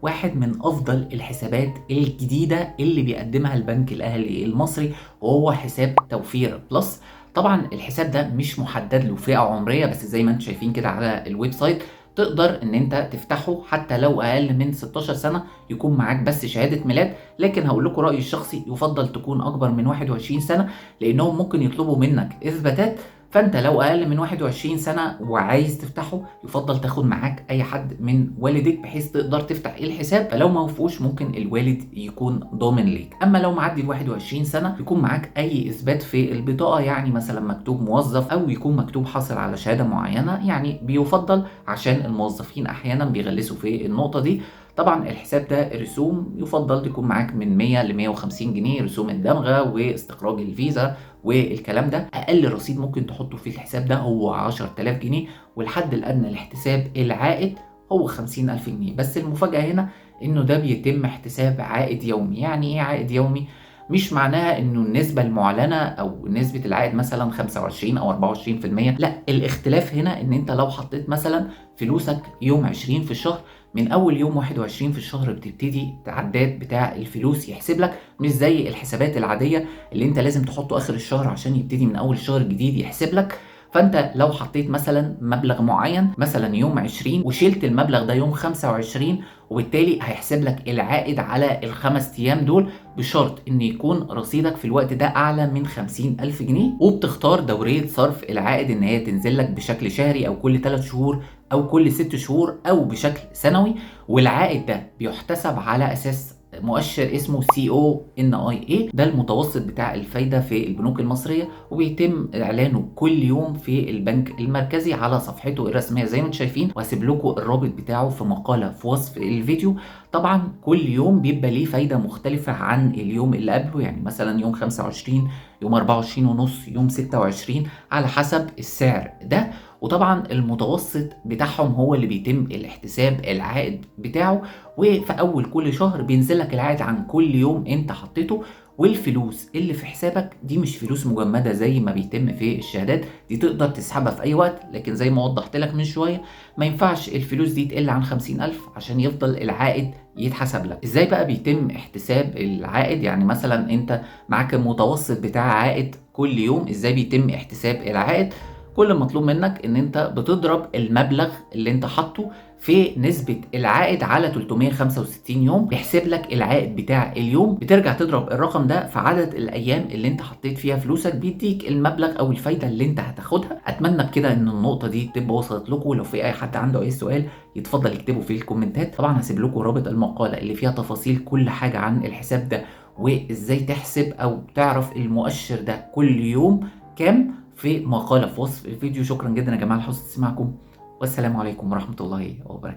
واحد من أفضل الحسابات الجديدة اللي بيقدمها البنك الأهلي المصري، وهو حساب توفير بلس. طبعا الحساب ده مش محدد له فئة عمرية، بس زي ما انتم شايفين كده على الويب سايت تقدر ان انت تفتحه حتى لو اقل من 16 سنة، يكون معاك بس شهادة ميلاد. لكن هقول لكم رأيي الشخصي، يفضل تكون اكبر من 21 سنة، لانهم ممكن يطلبوا منك اثباتات. فانت لو اقل من 21 سنة وعايز تفتحه، يفضل تاخد معاك اي حد من والدك بحيث تقدر تفتح الحساب. فلو ما وفقوش ممكن الوالد يكون ضامن ليك. اما لو معدي ال 21 سنة يكون معاك اي اثبات في البطاقة، يعني مثلا مكتوب موظف او يكون مكتوب حاصل على شهادة معينة، يعني بيفضل عشان الموظفين احيانا بيغلسوا في النقطة دي. طبعا الحساب ده رسوم يفضل تكون معاك من 100 ل 150 جنيه، رسوم الدمغة واستخراج الفيزا والكلام ده. اقل رصيد ممكن تحطه في الحساب ده هو 10000 جنيه، والحد الادنى لاحتساب العائد هو 50000 جنيه. بس المفاجأة هنا انه ده بيتم احتساب عائد يومي. يعني ايه عائد يومي؟ مش معناها انه النسبة المعلنة او نسبة العائد مثلا 25 او 24%، لا، الاختلاف هنا ان انت لو حطيت مثلا فلوسك يوم 20 في الشهر، من اول يوم 21 في الشهر بتبتدي العداد بتاع الفلوس يحسب لك، مش زي الحسابات العادية اللي انت لازم تحطه اخر الشهر عشان يبتدي من اول الشهر الجديد يحسب لك. فانت لو حطيت مثلا مبلغ معين مثلا يوم 20 وشلت المبلغ ده يوم 25، وبالتالي هيحسب لك العائد على الخمس ايام دول، بشرط ان يكون رصيدك في الوقت ده اعلى من 50000 جنيه. وبتختار دورية صرف العائد ان هي تنزل لك بشكل شهري او كل 3 شهور او كل 6 شهور او بشكل سنوي. والعائد ده بيحتسب على اساس مؤشر اسمه CONIA، ده المتوسط بتاع الفايدة في البنوك المصرية، وبيتم إعلانه كل يوم في البنك المركزي على صفحته الرسمية زي ما انتم شايفين. وهسيب لكم الرابط بتاعه في مقالة في وصف الفيديو. طبعا كل يوم بيبقى ليه فايدة مختلفة عن اليوم اللي قبله، يعني مثلا يوم 25، يوم 24 ونص، يوم 26، على حسب السعر ده. وطبعا المتوسط بتاعهم هو اللي بيتم الاحتساب العائد بتاعه، وفي اول كل شهر بينزل لك العائد عن كل يوم انت حطيته. والفلوس اللي في حسابك دي مش فلوس مجمدة زي ما بيتم في الشهادات، دي تقدر تسحبها في اي وقت. لكن زي ما وضحت لك من شوية، ما ينفعش الفلوس دي تقل عن 50000 عشان يفضل العائد يتحسب لك. ازاي بقى بيتم احتساب العائد؟ يعني مثلا انت معاك المتوسط بتاع عائد كل يوم، ازاي بيتم احتساب العائد؟ كل المطلوب منك ان انت بتضرب المبلغ اللي انت حاطه في نسبة العائد على 365 يوم، بيحسب لك العائد بتاع اليوم. بترجع تضرب الرقم ده في عدد الايام اللي انت حطيت فيها فلوسك، بيديك المبلغ او الفايدة اللي انت هتاخدها. اتمنى بكده ان النقطة دي تبقى وصلت لكم. لو في اي حد عنده اي سؤال يتفضل يكتبه في الكومنتات. طبعا هسيب لكم رابط المقالة اللي فيها تفاصيل كل حاجة عن الحساب ده، وازاي تحسب او تعرف المؤشر ده كل يوم كام، في مقالة في وصف الفيديو. شكرا جدا يا جماعة لحسن استماعكم، والسلام عليكم ورحمة الله وبركاته.